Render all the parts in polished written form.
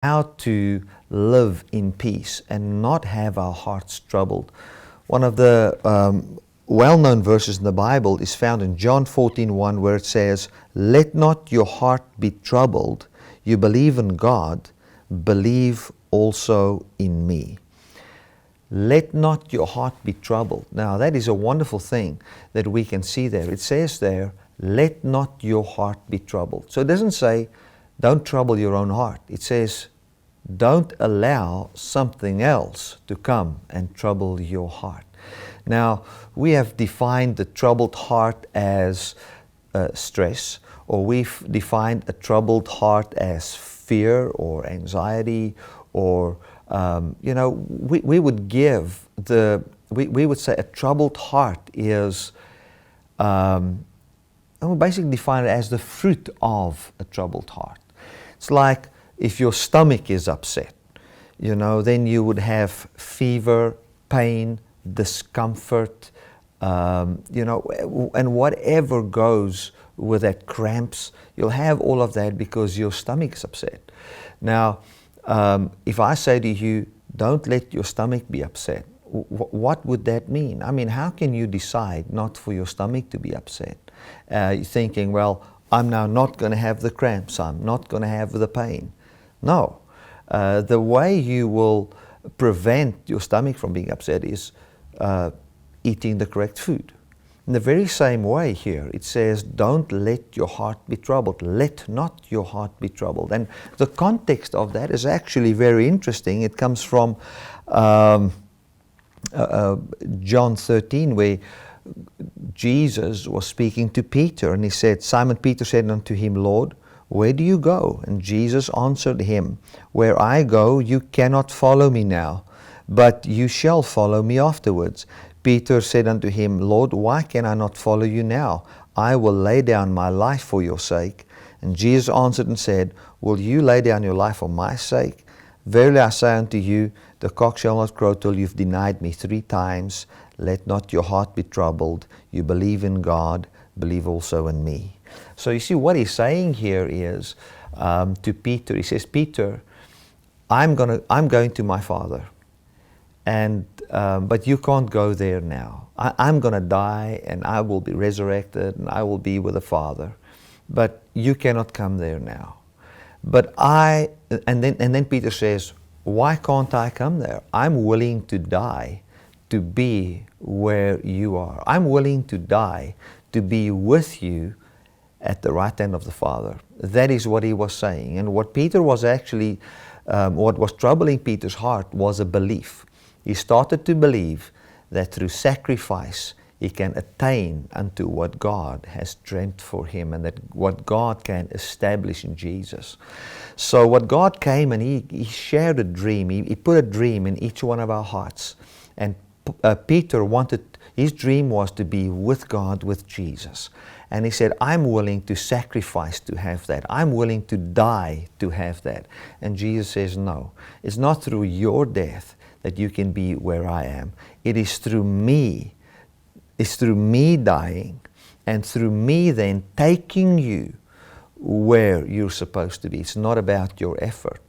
how to live in peace and not have our hearts troubled. One of the well-known verses in the Bible is found in John 14:1, where it says, "Let not your heart be troubled. You believe in God, believe also in me." Let not your heart be troubled. Now that is a wonderful thing that we can see there. It says there, let not your heart be troubled. So it doesn't say, don't trouble your own heart. It says, don't allow something else to come and trouble your heart. Now, we have defined the troubled heart as stress, or we've defined a troubled heart as fear or anxiety, or we would give we would say a troubled heart is, and we basically define it as the fruit of a troubled heart. It's like if your stomach is upset, then you would have fever, pain, discomfort, and whatever goes with that, cramps, you'll have all of that because your stomach is upset. Now, if I say to you, don't let your stomach be upset, what would that mean? I mean, how can you decide not for your stomach to be upset? You're thinking, well, I'm now not going to have the cramps, I'm not going to have the pain. No. The way you will prevent your stomach from being upset is eating the correct food. In the very same way here, it says, don't let your heart be troubled. Let not your heart be troubled. And the context of that is actually very interesting. It comes from John 13, where Jesus was speaking to Peter, and he said, Simon Peter said unto him, Lord, where do you go? And Jesus answered him, where I go, you cannot follow me now, but you shall follow me afterwards. Peter said unto him, Lord, why can I not follow you now? I will lay down my life for your sake. And Jesus answered and said, will you lay down your life for my sake? Verily I say unto you, the cock shall not crow till you've denied me 3 times. Let not your heart be troubled. You believe in God, believe also in me. So you see what he's saying here is to Peter. He says, Peter, I'm going to my Father, and but you can't go there now. I'm going to die, and I will be resurrected, and I will be with the Father. But you cannot come there now. But and then Peter says, why can't I come there? I'm willing to die to be where you are. I'm willing to die to be with you at the right hand of the Father. That is what he was saying. And what Peter was actually, what was troubling Peter's heart was a belief. He started to believe that through sacrifice he can attain unto what God has dreamt for him, and that what God can establish in Jesus. So what God came and he shared a dream. He put a dream in each one of our hearts. And Peter his dream was to be with God, with Jesus. And he said, I'm willing to sacrifice to have that. I'm willing to die to have that. And Jesus says, no, it's not through your death that you can be where I am. It is through me. It's through me dying, and through me then taking you where you're supposed to be. It's not about your effort.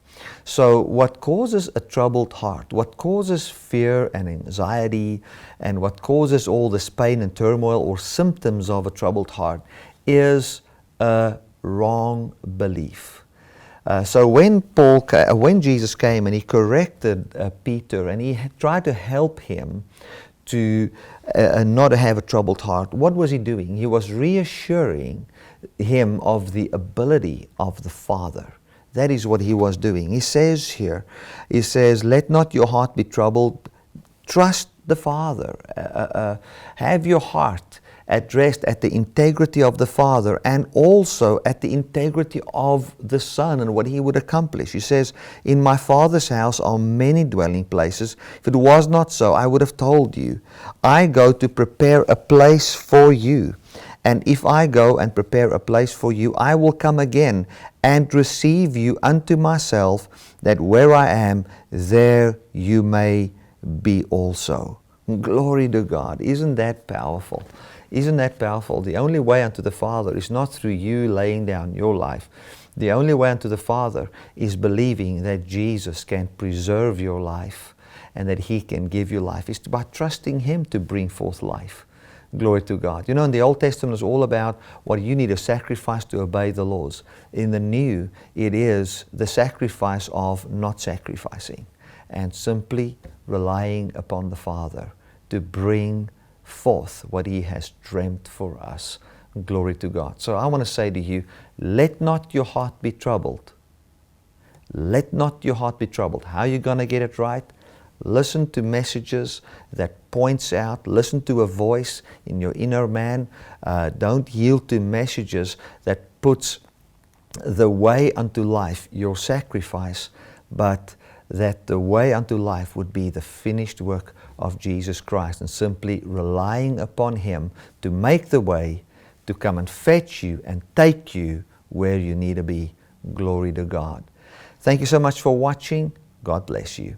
So what causes a troubled heart, what causes fear and anxiety, and what causes all this pain and turmoil or symptoms of a troubled heart is a wrong belief. So when Jesus came and he corrected Peter, and he tried to help him to not have a troubled heart, what was he doing? He was reassuring him of the ability of the Father. That is what he was doing. He says here, he says, let not your heart be troubled. Trust the Father. Have your heart at rest at the integrity of the Father, and also at the integrity of the Son and what he would accomplish. He says, in my Father's house are many dwelling places. If it was not so, I would have told you. I go to prepare a place for you. And if I go and prepare a place for you, I will come again and receive you unto myself, that where I am, there you may be also. Glory to God. Isn't that powerful? Isn't that powerful? The only way unto the Father is not through you laying down your life. The only way unto the Father is believing that Jesus can preserve your life and that He can give you life. It's by trusting Him to bring forth life. Glory to God. You know, in the Old Testament it's all about what you need to sacrifice to obey the laws. In the New, it is the sacrifice of not sacrificing and simply relying upon the Father to bring forth what He has dreamt for us. Glory to God. So I want to say to you, let not your heart be troubled. Let not your heart be troubled. How are you going to get it right? Listen to messages that points out. Listen to a voice in your inner man. Don't yield to messages that puts the way unto life, your sacrifice, but that the way unto life would be the finished work of Jesus Christ, and simply relying upon Him to make the way, to come and fetch you and take you where you need to be. Glory to God. Thank you so much for watching. God bless you.